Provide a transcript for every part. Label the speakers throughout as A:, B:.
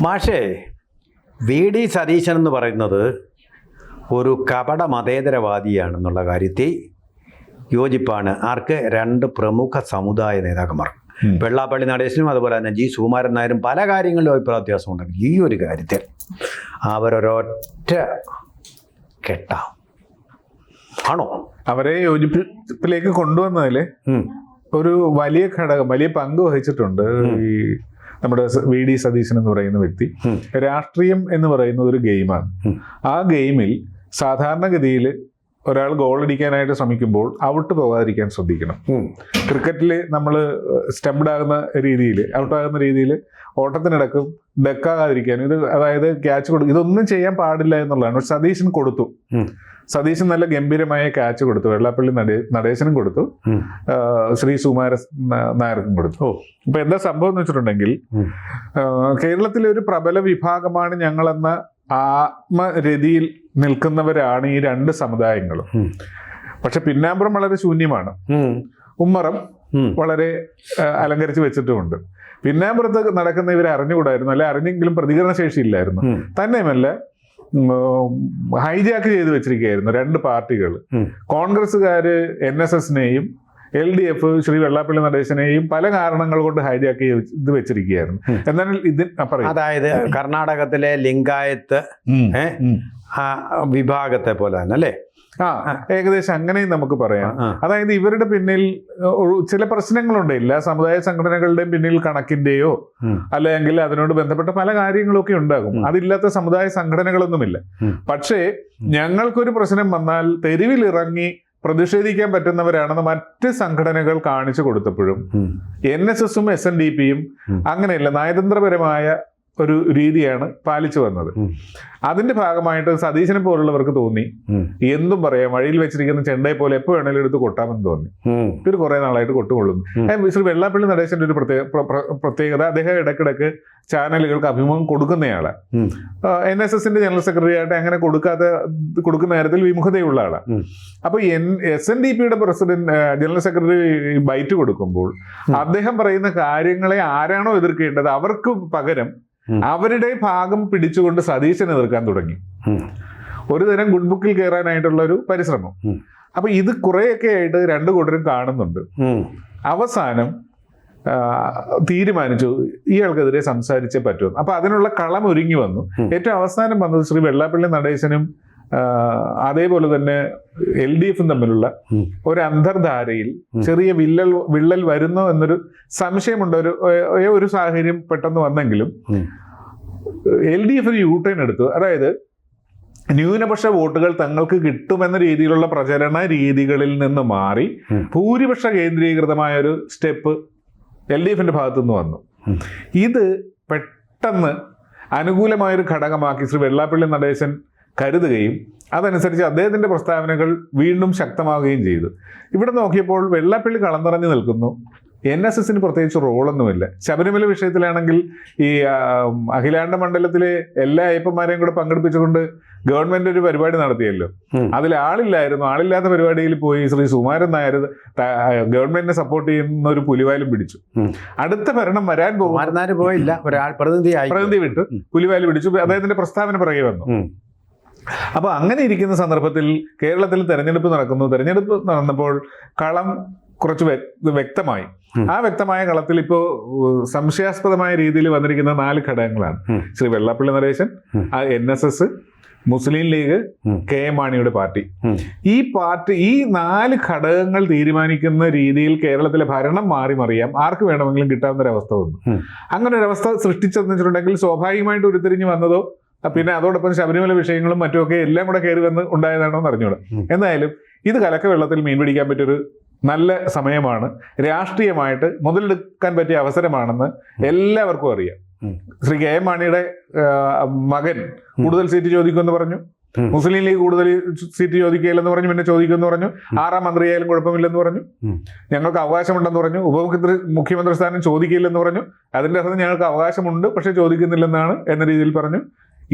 A: മാഷേ, വി.ഡി. സതീശൻ എന്ന് പറയുന്നത് ഒരു കപട മതേതരവാദിയാണെന്നുള്ള കാര്യത്തിൽ യോജിപ്പാണ്. ആർക്ക്? രണ്ട് പ്രമുഖ സമുദായ നേതാക്കന്മാർ, വെള്ളാപ്പള്ളി നടേശനും അതുപോലെ തന്നെ ജി സുകുമാരൻ നായരും പല കാര്യങ്ങളിലും അഭിപ്രായ വ്യത്യാസം ഉണ്ടെങ്കിൽ ഈ ഒരു കാര്യത്തിൽ അവരൊരൊറ്റ കെട്ടാം ആണോ?
B: അവരെ യോജിപ്പിലേക്ക് കൊണ്ടുവന്നതിൽ ഒരു വലിയ ഘടകം, വലിയ പങ്ക് വഹിച്ചിട്ടുണ്ട് ഈ നമ്മുടെ വി.ഡി. സതീശൻ എന്ന് പറയുന്ന വ്യക്തി. രാഷ്ട്രീയം എന്ന് പറയുന്നത് ഒരു ഗെയിമാണ്. ആ ഗെയിമിൽ സാധാരണഗതിയിൽ ഒരാൾ ഗോൾ അടിക്കാനായിട്ട് ശ്രമിക്കുമ്പോൾ ഔട്ട് പോകാതിരിക്കാൻ ശ്രദ്ധിക്കണം. ക്രിക്കറ്റിൽ നമ്മൾ സ്റ്റംപ്ഡ് ആകുന്ന രീതിയിൽ, ഔട്ടാകുന്ന രീതിയിൽ ഓട്ടത്തിനിടക്കും ഡക്കാകാതിരിക്കാനും, ഇത് അതായത് ക്യാച്ച് കൊടുക്കും, ഇതൊന്നും ചെയ്യാൻ പാടില്ല എന്നുള്ളതാണ്. പക്ഷെ സതീശൻ കൊടുത്തു. സതീശൻ നല്ല ഗംഭീരമായ ക്യാച്ച് കൊടുത്തു. വെള്ളാപ്പള്ളി നടേശനും കൊടുത്തു, ശ്രീ സുകുമാരൻ നായർക്കും കൊടുത്തു. അപ്പൊ എന്താ സംഭവം എന്ന് വെച്ചിട്ടുണ്ടെങ്കിൽ, കേരളത്തിലെ ഒരു പ്രബല വിഭാഗമാണ് ഞങ്ങളെന്ന ആത്മരതിയിൽ നിൽക്കുന്നവരാണ് ഈ രണ്ട് സമുദായങ്ങളും. പക്ഷെ പിന്നാമ്പുറം വളരെ ശൂന്യമാണ്. ഉമ്മറം വളരെ അലങ്കരിച്ച് വെച്ചിട്ടുമുണ്ട്. പിന്നാമ്പുറത്ത് നടക്കുന്ന ഇവരെ അറിഞ്ഞുകൂടായിരുന്നു, അല്ലെ അറിഞ്ഞെങ്കിലും പ്രതികരണ ശേഷി ഇല്ലായിരുന്നു. തന്നെയുമല്ല, ഹൈജാക്ക് ചെയ്ത് വെച്ചിരിക്കുകയായിരുന്നു രണ്ട് പാർട്ടികൾ. കോൺഗ്രസ്സുകാര് NSSനെയും LDF ശ്രീ വെള്ളാപ്പള്ളി നടേശനെയും പല കാരണങ്ങൾ കൊണ്ട് ഹൈജാക്ക് ചെയ്ത് വെച്ചിരിക്കുകയായിരുന്നു. എന്നാൽ
A: അതായത് കർണാടകത്തിലെ ലിംഗായത്ത് വിഭാഗത്തെ പോലെ തന്നെ അല്ലേ?
B: ഏകദേശം അങ്ങനെയും നമുക്ക് പറയാം. അതായത് ഇവരുടെ പിന്നിൽ ചില പ്രശ്നങ്ങളുണ്ട്. എല്ലാ സമുദായ സംഘടനകളുടെയും പിന്നിൽ കണക്കിന്റെയോ അല്ലെങ്കിൽ അതിനോട് ബന്ധപ്പെട്ട പല കാര്യങ്ങളൊക്കെ ഉണ്ടാകും. അതില്ലാത്ത സമുദായ സംഘടനകളൊന്നുമില്ല. പക്ഷേ ഞങ്ങൾക്കൊരു പ്രശ്നം വന്നാൽ തെരുവിലിറങ്ങി പ്രതിഷേധിക്കാൻ പറ്റുന്നവരാണെന്ന് മറ്റ് സംഘടനകൾ കാണിച്ചു കൊടുത്തപ്പോഴും NSSും SNDPയും അങ്ങനെയല്ല, നയതന്ത്രപരമായ ഒരു രീതിയാണ് പാലിച്ചു വന്നത്. അതിന്റെ ഭാഗമായിട്ട് സതീശനെ പോലുള്ളവർക്ക് തോന്നി എന്തും പറയാം, വഴിയിൽ വെച്ചിരിക്കുന്ന ചെണ്ടയെ പോലെ എപ്പോ വേണേലും എടുത്ത് കൊട്ടാമെന്ന് തോന്നി. ഇവർ കുറെ നാളായിട്ട് കൊട്ടുകൊള്ളുന്നു. ശ്രീ വെള്ളാപ്പള്ളി നടേശന്റെ ഒരു പ്രത്യേകത, അദ്ദേഹം ഇടയ്ക്കിടയ്ക്ക് ചാനലുകൾക്ക് അഭിമുഖം കൊടുക്കുന്നയാളാണ്. NSSന്റെ ജനറൽ സെക്രട്ടറി ആയിട്ട് അങ്ങനെ കൊടുക്കുന്ന കാര്യത്തിൽ വിമുഖതയുള്ള ആളാണ്. അപ്പൊ SNDPയുടെ പ്രസിഡന്റ് ജനറൽ സെക്രട്ടറി ബൈറ്റ് കൊടുക്കുമ്പോൾ അദ്ദേഹം പറയുന്ന കാര്യങ്ങളെ ആരാണോ എതിർക്കേണ്ടത് അവർക്ക് പകരം അവരുടെ ഭാഗം പിടിച്ചുകൊണ്ട് സതീശനെ എതിർക്കാൻ തുടങ്ങി. ഒരു തരം ഗുഡ് ബുക്കിൽ കയറാനായിട്ടുള്ള ഒരു പരിശ്രമം. അപ്പൊ ഇത് കുറെയൊക്കെ ആയിട്ട് രണ്ടു കൂട്ടരും കാണുന്നുണ്ട്. അവസാനം തീരുമാനിച്ചു ഇയാൾക്കെതിരെ സംസാരിച്ചേ പറ്റുമെന്ന്. അപ്പൊ അതിനുള്ള കളം ഒരുങ്ങി വന്നു. ഏറ്റവും അവസാനം വന്നത് ശ്രീ വെള്ളാപ്പള്ളി നടേശനും അതേപോലെ തന്നെ LDFും തമ്മിലുള്ള ഒരു അന്തർധാരയിൽ ചെറിയ വിള്ളൽ വരുന്നോ എന്നൊരു സംശയമുണ്ട്. ഒരു സാഹചര്യം പെട്ടെന്ന് വന്നെങ്കിലും LDF ഒരു യൂട്ടേൺ എടുത്തു. അതായത് ന്യൂനപക്ഷ വോട്ടുകൾ തങ്ങൾക്ക് കിട്ടുമെന്ന രീതിയിലുള്ള പ്രചരണ രീതികളിൽ നിന്ന് മാറി ഭൂരിപക്ഷ കേന്ദ്രീകൃതമായ ഒരു സ്റ്റെപ്പ് LDFിന്റെ ഭാഗത്തു നിന്ന് വന്നു. ഇത് പെട്ടെന്ന് അനുകൂലമായൊരു ഘടകമാക്കി ശ്രീ വെള്ളാപ്പള്ളി നടേശൻ കരുതുകയും അതനുസരിച്ച് അദ്ദേഹത്തിന്റെ പ്രസ്താവനകൾ വീണ്ടും ശക്തമാവുകയും ചെയ്തു. ഇവിടെ നോക്കിയപ്പോൾ വെള്ളാപ്പള്ളി കളം നിറഞ്ഞു നിൽക്കുന്നു. NSSന് പ്രത്യേകിച്ച് റോളൊന്നുമില്ല. ശബരിമല വിഷയത്തിലാണെങ്കിൽ ഈ അഖിലാണ്ട മണ്ഡലത്തിലെ എല്ലാ അയ്യപ്പന്മാരെയും കൂടെ പങ്കെടുപ്പിച്ചുകൊണ്ട് ഗവൺമെന്റ് ഒരു പരിപാടി നടത്തിയല്ലോ. അതിൽ ആളില്ലായിരുന്നു. ആളില്ലാത്ത പരിപാടിയിൽ പോയി ശ്രീ സുകുമാരൻ നായർ ഗവൺമെന്റിനെ സപ്പോർട്ട് ചെയ്യുന്ന ഒരു പുലിവാലും പിടിച്ചു. അടുത്ത ഭരണം വരാൻ
A: പോയില്ല,
B: പ്രതിനിധി വിട്ടു പുലിവാല് പിടിച്ചു. അദ്ദേഹത്തിന്റെ പ്രസ്താവന പിറകെ വന്നു. അപ്പൊ അങ്ങനെ ഇരിക്കുന്ന സന്ദർഭത്തിൽ കേരളത്തിൽ തെരഞ്ഞെടുപ്പ് നടക്കുന്നു. തെരഞ്ഞെടുപ്പ് നടന്നപ്പോൾ കളം കുറച്ച് വ്യക്തമായി. ആ വ്യക്തമായ കളത്തിൽ ഇപ്പോ സംശയാസ്പദമായ രീതിയിൽ വന്നിരിക്കുന്ന 4 ഘടകങ്ങളാണ്. ശ്രീ വെള്ളാപ്പള്ളി നടേശൻ, NSS, മുസ്ലിം ലീഗ്, KM മാണിയുടെ പാർട്ടി. ഈ 4 ഘടകങ്ങൾ തീരുമാനിക്കുന്ന രീതിയിൽ കേരളത്തിലെ ഭരണം മാറി മറിയാം, ആർക്ക് വേണമെങ്കിലും കിട്ടാവുന്ന ഒരവസ്ഥ വന്നു. അങ്ങനെ ഒരവസ്ഥ സൃഷ്ടിച്ചെന്ന് വെച്ചിട്ടുണ്ടെങ്കിൽ സ്വാഭാവികമായിട്ട് ഉരുത്തിരിഞ്ഞു വന്നതോ പിന്നെ അതോടൊപ്പം ശബരിമല വിഷയങ്ങളും മറ്റുമൊക്കെ എല്ലാം കൂടെ കയറി വന്ന് ഉണ്ടായതാണോ എന്ന് അറിഞ്ഞൂടാ. എന്തായാലും ഇത് കലക്ക വെള്ളത്തിൽ മീൻ പിടിക്കാൻ പറ്റിയൊരു നല്ല സമയമാണ്. രാഷ്ട്രീയമായിട്ട് മുതലെടുക്കാൻ പറ്റിയ അവസരമാണെന്ന് എല്ലാവർക്കും അറിയാം. ശ്രീ KM മാണിയുടെ മകൻ കൂടുതൽ സീറ്റ് ചോദിക്കുമെന്ന് പറഞ്ഞു. മുസ്ലിം ലീഗ് കൂടുതൽ സീറ്റ് ചോദിക്കുകയില്ലെന്ന് പറഞ്ഞു. പിന്നെ ചോദിക്കുമെന്ന് പറഞ്ഞു. 6ാം മന്ത്രിയായാലും കുഴപ്പമില്ലെന്ന് പറഞ്ഞു. ഞങ്ങൾക്ക് അവകാശമുണ്ടെന്ന് പറഞ്ഞു. മുഖ്യമന്ത്രി സ്ഥാനം ചോദിക്കില്ലെന്ന് പറഞ്ഞു. അതിന്റെ അർത്ഥം ഞങ്ങൾക്ക് അവകാശമുണ്ട് പക്ഷെ ചോദിക്കുന്നില്ലെന്നാണ് എന്ന രീതിയിൽ പറഞ്ഞു.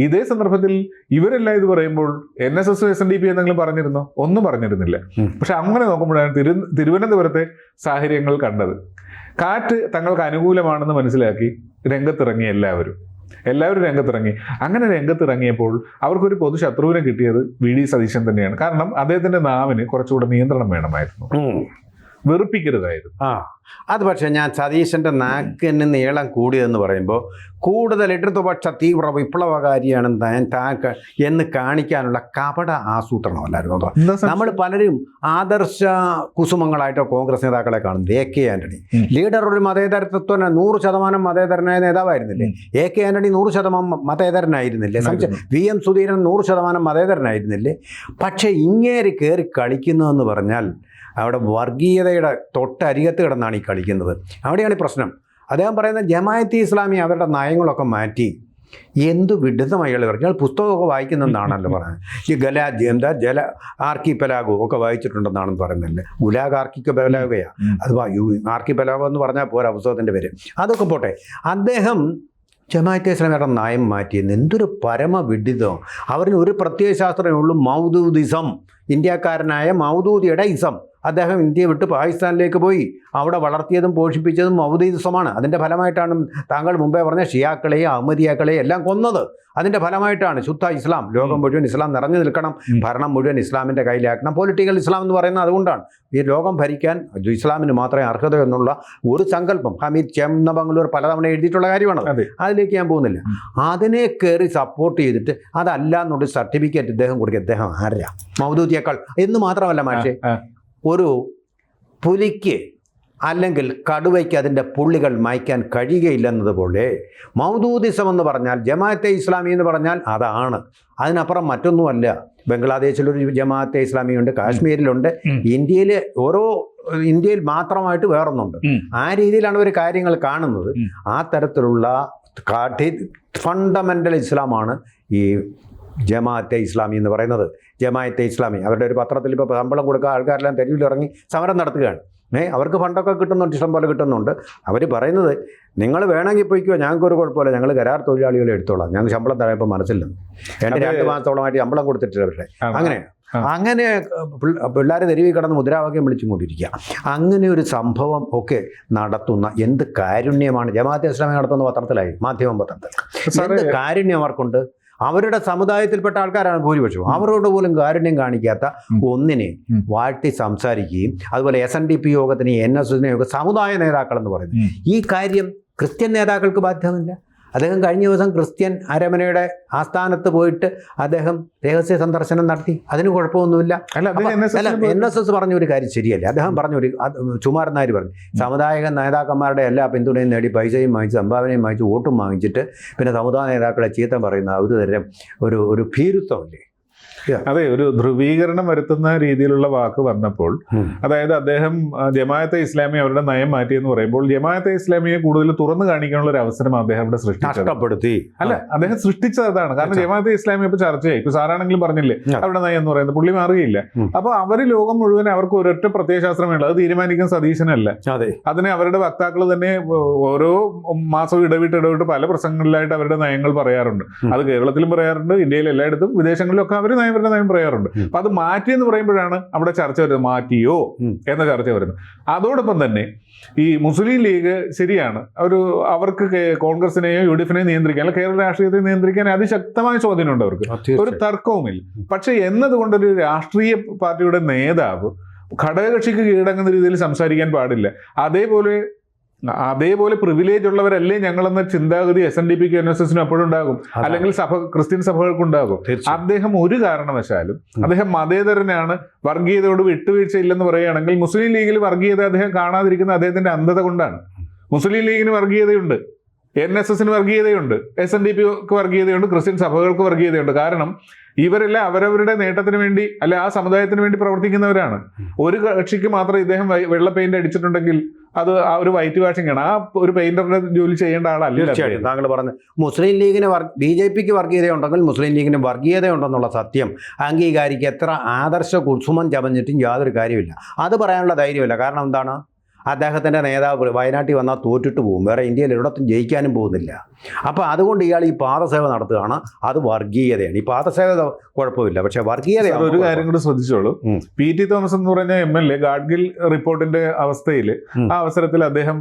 B: ഇതേ സന്ദർഭത്തിൽ ഇവരെല്ലാം ഇത് പറയുമ്പോൾ NSS SNDP എന്തെങ്കിലും പറഞ്ഞിരുന്നോ? ഒന്നും പറഞ്ഞിരുന്നില്ല. പക്ഷെ അങ്ങനെ നോക്കുമ്പോഴാണ് തിരുവനന്തപുരത്തെ സാഹചര്യങ്ങൾ കണ്ടത്. കാറ്റ് തങ്ങൾക്ക് അനുകൂലമാണെന്ന് മനസ്സിലാക്കി രംഗത്തിറങ്ങി എല്ലാവരും. എല്ലാവരും രംഗത്തിറങ്ങി. അങ്ങനെ രംഗത്തിറങ്ങിയപ്പോൾ അവർക്കൊരു പൊതു ശത്രുവിനെ കിട്ടിയത് വി.ഡി. സതീശൻ തന്നെയാണ്. കാരണം അദ്ദേഹത്തിന്റെ നാവിന് കുറച്ചുകൂടെ നിയന്ത്രണം വേണമായിരുന്നു, വെറുപ്പിക്കരുതായിരുന്നു.
A: അത് പക്ഷേ ഞാൻ സതീശൻ്റെ നാക്കിന് നീളം കൂടിയതെന്ന് പറയുമ്പോൾ കൂടുതൽ ഇടതുപക്ഷ തീവ്ര വിപ്ലവകാരിയാണ് എന്ന് കാണിക്കാനുള്ള കപട ആസൂത്രണമല്ലായിരുന്നു. നമ്മൾ പലരും ആദർശ കുസുമങ്ങളായിട്ടോ കോൺഗ്രസ് നേതാക്കളെ കാണുന്നത്. A.K. ആന്റണി ലീഡർ ഒരു മതേതരത്വത്തിന് 100% മതേതരനായ നേതാവായിരുന്നില്ലേ? A.K. ആന്റണി 100% മതേതരനായിരുന്നില്ലേ? V.M. സുധീരൻ 100% മതേതരനായിരുന്നില്ലേ? പക്ഷേ ഇങ്ങേര് കയറി കളിക്കുന്നതെന്ന് പറഞ്ഞാൽ അവിടെ വർഗീയതയുടെ തൊട്ടരികത്ത് കിടന്നാണ് ഈ കളിക്കുന്നത്. അവിടെയാണ് ഈ പ്രശ്നം. അദ്ദേഹം പറയുന്നത് ജമാഅത്തെ ഇസ്ലാമി അവരുടെ നയങ്ങളൊക്കെ മാറ്റി എന്തു വിഡിതമായി പറഞ്ഞാൽ പുസ്തകമൊക്കെ വായിക്കുന്നതെന്നാണല്ലോ പറയുന്നത്. ഈ ജല ആർക്കിപെലാഗോ ഒക്കെ വായിച്ചിട്ടുണ്ടെന്നാണെന്ന് പറയുന്നില്ലേ? ഗുലാഗ് ആർക്കിപെലാഗോയാണ്. അത് ആർക്കിപെലാഗോ എന്ന് പറഞ്ഞാൽ പോരാ പുസ്തകത്തിൻ്റെ പേര്. അതൊക്കെ പോട്ടെ, അദ്ദേഹം ജമാഅത്തെ ഇസ്ലാമിയുടെ നയം മാറ്റിയെന്ന് എന്തൊരു പരമവിഡിതം. അവരിന് ഒരു പ്രത്യയശാസ്ത്രമേ ഉള്ളൂ, മൗദൂദിസം. ഇന്ത്യക്കാരനായ മൗദൂദിയുടെ ഇസം. അദ്ദേഹം ഇന്ത്യയെ വിട്ട് പാകിസ്ഥാനിലേക്ക് പോയി അവിടെ വളർത്തിയതും പോഷിപ്പിച്ചതും മൗദൂദിസമാണ്. അതിൻ്റെ ഫലമായിട്ടാണ് താങ്കൾ മുമ്പേ പറഞ്ഞ ഷിയാക്കളെയും അഹമ്മദിയാക്കളെയും എല്ലാം കൊന്നത്. അതിൻ്റെ ഫലമായിട്ടാണ് ശുദ്ധ ഇസ്ലാം. ലോകം മുഴുവൻ ഇസ്ലാം നിറഞ്ഞു നിൽക്കണം, ഭരണം മുഴുവൻ ഇസ്ലാമിൻ്റെ കയ്യിലാക്കണം. പൊളിറ്റിക്കൽ ഇസ്ലാം എന്ന് പറയുന്നത് അതുകൊണ്ടാണ്. ഈ ലോകം ഭരിക്കാൻ ഇസ്ലാമിന് മാത്രമേ അർഹത എന്നുള്ള ഒരു സങ്കല്പം ഹമീദ് ചെന്നബംഗളൂർ പലതവണ എഴുതിയിട്ടുള്ള കാര്യമാണ്. അതിലേക്ക് ഞാൻ പോകുന്നില്ല. അതിനെ കയറി സപ്പോർട്ട് ചെയ്തിട്ട് അതല്ല എന്നൊരു സർട്ടിഫിക്കറ്റ് ഇദ്ദേഹം കൊടുക്കുക. ഇദ്ദേഹം ആരാ? മൗദൂദിയേക്കാൾ എന്ന് മാത്രമല്ല മാഷേ, ഒരു പുലിക്ക് അല്ലെങ്കിൽ കടുവയ്ക്ക് അതിൻ്റെ പുള്ളികൾ മായ്ക്കാൻ കഴിയുകയില്ലെന്നതുപോലെ മൗദൂദിസം എന്ന് പറഞ്ഞാൽ ജമാഅത്തെ ഇസ്ലാമി എന്ന് പറഞ്ഞാൽ അതാണ്. അതിനപ്പുറം മറ്റൊന്നുമല്ല. ബംഗ്ലാദേശിലൊരു ജമാഅത്തെ ഇസ്ലാമിയുണ്ട്, കാശ്മീരിലുണ്ട്, ഇന്ത്യയിൽ മാത്രമായിട്ട് വേറൊന്നുണ്ട്. ആ രീതിയിലാണ് ഒരു കാര്യങ്ങൾ കാണുന്നത്. ആ തരത്തിലുള്ള ഫണ്ടമെൻ്റൽ ഇസ്ലാമാണ് ഈ ജമാഅത്തെ ഇസ്ലാമി എന്ന് പറയുന്നത്. ജമാഅത്തെ ഇസ്ലാമി അവരുടെ ഒരു പത്രത്തിൽ ഇപ്പോൾ ശമ്പളം കൊടുക്കുക, ആൾക്കാരെല്ലാം തെരുവിലിറങ്ങി സമരം നടത്തുകയാണ്. അവർക്ക് ഫണ്ടൊക്കെ കിട്ടുന്നുണ്ട്, ഇഷ്ടം പോലെ കിട്ടുന്നുണ്ട്. അവർ പറയുന്നത് നിങ്ങൾ വേണമെങ്കിൽ പോയിക്കോ, ഞങ്ങൾക്കൊരു കുഴപ്പമില്ല, ഞങ്ങൾ കരാർ തൊഴിലാളികളെ എടുത്തോളാം, ഞങ്ങൾക്ക് ശമ്പളം തരായപ്പോൾ മനസ്സില്ലെന്ന്. 2 മാസത്തോളമായിട്ട് ശമ്പളം കൊടുത്തിട്ടില്ല. പക്ഷേ അങ്ങനെ പിള്ളേർ തെരുവിൽ കിടന്ന് മുദ്രാവാക്യം വിളിച്ചും കൊണ്ടിരിക്കുക. അങ്ങനെ ഒരു സംഭവം ഒക്കെ നടത്തുന്ന എന്ത് കാരുണ്യമാണ് ജമാഅത്തെ ഇസ്ലാമി നടത്തുന്ന പത്രത്തിലായി, മാധ്യമം പത്രത്തിൽ. എന്ത് കാരുണ്യം അവർക്കുണ്ട്. അവരുടെ സമുദായത്തിൽപ്പെട്ട ആൾക്കാരാണ് ഭൂരിപക്ഷവും. അവരോട് പോലും കാരുണ്യം കാണിക്കാത്ത ഒന്നിനെ വാഴ്ത്തി സംസാരിക്കുകയും അതുപോലെ SNDP യോഗത്തിന് NSSനെ യോഗ സമുദായ നേതാക്കളെന്ന് പറയുന്നത് ഈ കാര്യം ക്രിസ്ത്യൻ നേതാക്കൾക്ക് ബാധ്യതയില്ല. അദ്ദേഹം കഴിഞ്ഞ ദിവസം ക്രിസ്ത്യൻ അരമനയുടെ ആസ്ഥാനത്ത് പോയിട്ട് അദ്ദേഹം രഹസ്യ സന്ദർശനം നടത്തി. അതിന് കുഴപ്പമൊന്നുമില്ല. NSS പറഞ്ഞ ഒരു കാര്യം ശരിയല്ല. അദ്ദേഹം പറഞ്ഞൊരു ചുമാരൻ നായർ പറഞ്ഞു, സമുദായ നേതാക്കന്മാരുടെ എല്ലാ പിന്തുണയും നേടി പൈസയും വാങ്ങിച്ച് സംഭാവനയും വാങ്ങിച്ച് വോട്ടും വാങ്ങിച്ചിട്ട് പിന്നെ സമുദായ നേതാക്കളെ ചീത്ത പറയുന്ന ഒരു തരം ഒരു ഭീരുത്വമല്ലേ?
B: അതെ, ഒരു ധ്രുവീകരണം വരുത്തുന്ന രീതിയിലുള്ള വാക്ക് വന്നപ്പോൾ, അതായത് അദ്ദേഹം ജമാഅത്തെ ഇസ്ലാമി അവരുടെ നയം മാറ്റിയെന്ന് പറയുമ്പോൾ ജമാഅത്തെ ഇസ്ലാമിയെ കൂടുതൽ തുറന്നു കാണിക്കാനുള്ള ഒരു അവസരം അദ്ദേഹം ഇവിടെ
A: നഷ്ടപ്പെടുത്തി.
B: അല്ല, അദ്ദേഹം സൃഷ്ടിച്ചത് അതാണ്. കാരണം ജമാഅത്തെ ഇസ്ലാമി ഇപ്പൊ ചർച്ചയായി. ഇപ്പൊ സാറാണെങ്കിലും പറഞ്ഞില്ലേ അവരുടെ നയം എന്ന് പറയുന്നത്, പുള്ളി മാറുകയില്ല. അപ്പൊ അവര് ലോകം മുഴുവൻ അവർക്ക് ഒരൊറ്റ പ്രത്യയശാസ്ത്രമേ ഉള്ളൂ. അത് തീരുമാനിക്കുന്ന സതീശനല്ല. അതിനെ അവരുടെ വക്താക്കൾ തന്നെ ഓരോ മാസവും ഇടവിട്ട് പല പ്രസംഗങ്ങളിലായിട്ട് അവരുടെ നയങ്ങൾ പറയാറുണ്ട്. അത് കേരളത്തിലും പറയാറുണ്ട്, ഇന്ത്യയിൽ എല്ലായിടത്തും, വിദേശങ്ങളിലൊക്കെ അവർ അവരുടെ നയം പറയാറുണ്ട്. അപ്പൊ അത് മാറ്റിയെന്ന് പറയുമ്പോഴാണ് അവിടെ ചർച്ച വരുന്നത്, മാറ്റിയോ എന്ന ചർച്ച വരുന്നത്. അതോടൊപ്പം തന്നെ ഈ മുസ്ലിം ലീഗ് ശരിയാണ്, അവർക്ക് കോൺഗ്രസിനെയോ UDFനെയോ നിയന്ത്രിക്കാൻ, അല്ല കേരള രാഷ്ട്രീയത്തെ നിയന്ത്രിക്കാൻ അതിശക്തമായ സ്വാധീനമുണ്ട് അവർക്ക്, ഒരു തർക്കവുമില്ല. പക്ഷെ എന്നതുകൊണ്ടൊരു രാഷ്ട്രീയ പാർട്ടിയുടെ നേതാവ് ഘടകകക്ഷിക്ക് കീഴടങ്ങുന്ന രീതിയിൽ സംസാരിക്കാൻ പാടില്ല. അതേപോലെ പ്രിവിലേജ് ഉള്ളവരല്ലേ ഞങ്ങളെന്ന ചിന്താഗതി SNDPക്ക് NSSനും അപ്പോഴും ഉണ്ടാകും, അല്ലെങ്കിൽ ക്രിസ്ത്യൻ സഭകൾക്കുണ്ടാകും. അദ്ദേഹം ഒരു കാരണവശാലും അദ്ദേഹം മതേതരനാണ്, വർഗീയതയോട് വിട്ടുവീഴ്ച ഇല്ലെന്ന് പറയുകയാണെങ്കിൽ മുസ്ലിം ലീഗിൽ വർഗീയത അദ്ദേഹം കാണാതിരിക്കുന്ന അദ്ദേഹത്തിന്റെ അന്ധത കൊണ്ടാണ്. മുസ്ലിം ലീഗിന് വർഗീയതയുണ്ട്, NSSന് വർഗീയതയുണ്ട്, SNDPക്ക് വർഗീയതയുണ്ട്, ക്രിസ്ത്യൻ സഭകൾക്ക് വർഗീയതയുണ്ട്. കാരണം ഇവരെല്ലാം അവരവരുടെ നേട്ടത്തിന് വേണ്ടി അല്ലെ ആ സമുദായത്തിന് വേണ്ടി പ്രവർത്തിക്കുന്നവരാണ്. ഒരു കക്ഷിക്ക് മാത്രം ഇദ്ദേഹം വെള്ള പെയിന്റ് അടിച്ചിട്ടുണ്ടെങ്കിൽ അത് ആ ഒരു വൈറ്റ് വാഷിംഗ് ആണ്. ആ ഒരു പെയിന്ററുടെ ജോലി ചെയ്യേണ്ട ആളല്ല.
A: തീർച്ചയായിട്ടും താങ്കൾ പറഞ്ഞു, മുസ്ലിം ലീഗിന് BJPക്ക് വർഗീയതയുണ്ടെങ്കിൽ മുസ്ലിം ലീഗിന് വർഗീയതയുണ്ടെന്നുള്ള സത്യം അംഗീകരിക്കുക എത്ര ആദർശ കുസുമം ചമഞ്ഞിട്ടും യാതൊരു കാര്യമില്ല. അത് പറയാനുള്ള ധൈര്യമില്ല. കാരണം എന്താണ്? അദ്ദേഹത്തിൻ്റെ നേതാവ് വയനാട്ടിൽ വന്നാൽ തോറ്റിട്ട് പോകും, വേറെ ഇന്ത്യയിൽ എവിടത്തും ജയിക്കാനും പോകുന്നില്ല. അപ്പോൾ അതുകൊണ്ട് ഇയാൾ ഈ പാദസേവ നടത്തുകയാണ്. അത് വർഗീയതയാണ്. ഈ പാദസേവ കുഴപ്പമില്ല, പക്ഷേ വർഗീയതയാണ്.
B: ഒരു കാര്യം കൂടി ശ്രദ്ധിച്ചോളൂ. പി.ടി. തോമസ് എന്ന് പറഞ്ഞ MLA ഗാഡ്ഗിൽ റിപ്പോർട്ടിന്റെ അവസ്ഥയിൽ ആ അവസരത്തിൽ അദ്ദേഹം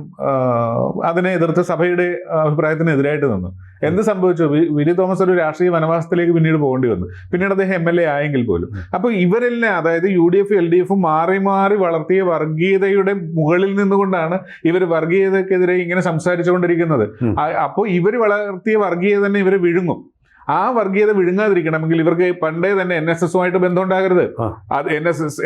B: അതിനെ എതിർത്ത് സഭയുടെ അഭിപ്രായത്തിനെതിരായിട്ട് നിന്നു. എന്ത് സംഭവിച്ചു? വി.ഡി. തോമസ് ഒരു രാഷ്ട്രീയ വനവാസത്തിലേക്ക് പിന്നീട് പോകേണ്ടി വന്നു. പിന്നീട് അദ്ദേഹം MLA ആയെങ്കിൽ പോലും. അപ്പോൾ ഇവരെല്ലാം, അതായത് UDF LDF മാറി മാറി വളർത്തിയ വർഗീയതയുടെ മുകളിൽ നിന്നുകൊണ്ടാണ് ഇവർ വർഗീയതക്കെതിരെ ഇങ്ങനെ സംസാരിച്ചുകൊണ്ടിരിക്കുന്നത്. അപ്പോൾ ഇവർ വളർത്തിയ വർഗീയത തന്നെ ഇവരെ വിഴുങ്ങും. ആ വർഗീയത വിഴുങ്ങാതിരിക്കണമെങ്കിൽ ഇവർക്ക് പണ്ടേ തന്നെ NSSുമായിട്ട് ബന്ധം ഉണ്ടാകരുത്. അത്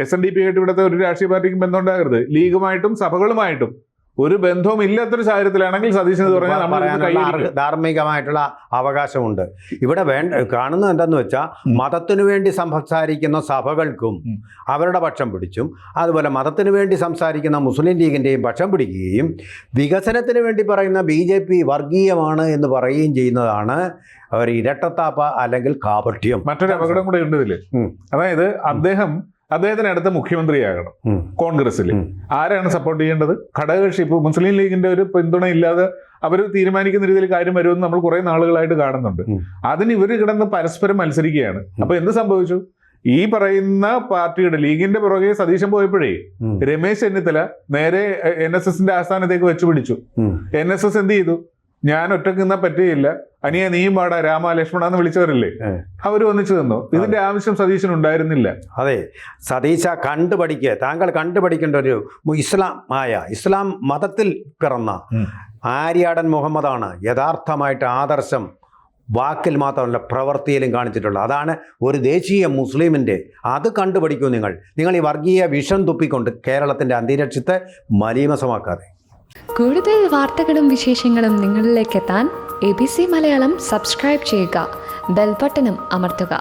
B: SNDP ആയിട്ട് ഇവിടുത്തെ ഒരു രാഷ്ട്രീയ പാർട്ടിക്കും ബന്ധം ഉണ്ടാകരുത്. ലീഗുമായിട്ടും സഭകളുമായിട്ടും ഒരു ബന്ധവും ഇല്ലാത്തൊരു സാഹചര്യത്തിലാണെങ്കിൽ സതീശൻ എന്ന് പറഞ്ഞാൽ
A: ധാർമ്മികമായിട്ടുള്ള അവകാശമുണ്ട്. ഇവിടെ കാണുന്നത് എന്താന്ന് വെച്ചാൽ, മതത്തിനു വേണ്ടി സംസാരിക്കുന്ന സഭകൾക്കും അവരുടെ പക്ഷം പിടിച്ചും, അതുപോലെ മതത്തിനു വേണ്ടി സംസാരിക്കുന്ന മുസ്ലിം ലീഗിൻ്റെയും പക്ഷം പിടിക്കുകയും, വികസനത്തിന് വേണ്ടി പറയുന്ന BJP വർഗീയമാണ് എന്ന് പറയുകയും ചെയ്യുന്നതാണ് അവർ ഇരട്ടത്താപ്പ അല്ലെങ്കിൽ കാപട്യം.
B: മറ്റൊരു അപകടം കൂടെ ഉണ്ട് ഇതില്. അതായത് അദ്ദേഹത്തിന് അടുത്ത മുഖ്യമന്ത്രിയാകണം കോൺഗ്രസിൽ. ആരാണ് സപ്പോർട്ട് ചെയ്യേണ്ടത്? ഘടകകക്ഷി. ഇപ്പോൾ മുസ്ലിം ലീഗിന്റെ ഒരു പിന്തുണ ഇല്ലാതെ അവർ തീരുമാനിക്കുന്ന രീതിയിൽ കാര്യം വരുമെന്ന് നമ്മൾ കുറെ നാളുകളായിട്ട് കാണുന്നുണ്ട്. അതിന് ഇവർ കിടന്ന് പരസ്പരം മത്സരിക്കുകയാണ്. അപ്പൊ എന്ത് സംഭവിച്ചു? ഈ പറയുന്ന പാർട്ടിയുടെ ലീഗിന്റെ പുറകെ സതീശൻ പോയപ്പോഴേ രമേശ് ചെന്നിത്തല നേരെ NSSന്റെ ആസ്ഥാനത്തേക്ക് വെച്ചു പിടിച്ചു. NSS എന്ത് ചെയ്തു? ഞാൻ ഒറ്റക്ക് നിന്നാ പറ്റുകയില്ല, അനിയ നീയും പാടാ രാമ ലക്ഷ്മണ എന്ന് വിളിച്ചവരല്ലേ, അവർ ഒന്നിച്ചു തന്നു. ഇതിന്റെ ആവശ്യം സതീശന് ഉണ്ടായിരുന്നില്ല.
A: അതെ, സതീശ താങ്കൾ കണ്ടുപഠിക്കേണ്ട ഒരു ഇസ്ലാം മതത്തിൽ പിറന്ന ആര്യാടൻ മുഹമ്മദാണ് യഥാർത്ഥമായിട്ട് ആദർശം വാക്കിൽ മാത്രമല്ല പ്രവൃത്തിയിലും കാണിച്ചിട്ടുള്ളത്. അതാണ് ഒരു ദേശീയ മുസ്ലിമിൻ്റെ. അത് കണ്ടുപഠിക്കൂ നിങ്ങൾ ഈ വർഗീയ വിഷം തുപ്പിക്കൊണ്ട് കേരളത്തിൻ്റെ അന്തരീക്ഷത്തെ മലീമസമാക്കാതെ.
C: കൂടുതൽ വാർത്തകളും വിശേഷങ്ങളും നിങ്ങളിലേക്ക് എത്താൻ ABC മലയാളം സബ്സ്ക്രൈബ് ചെയ്യുക, ബെൽബട്ടനും അമർത്തുക.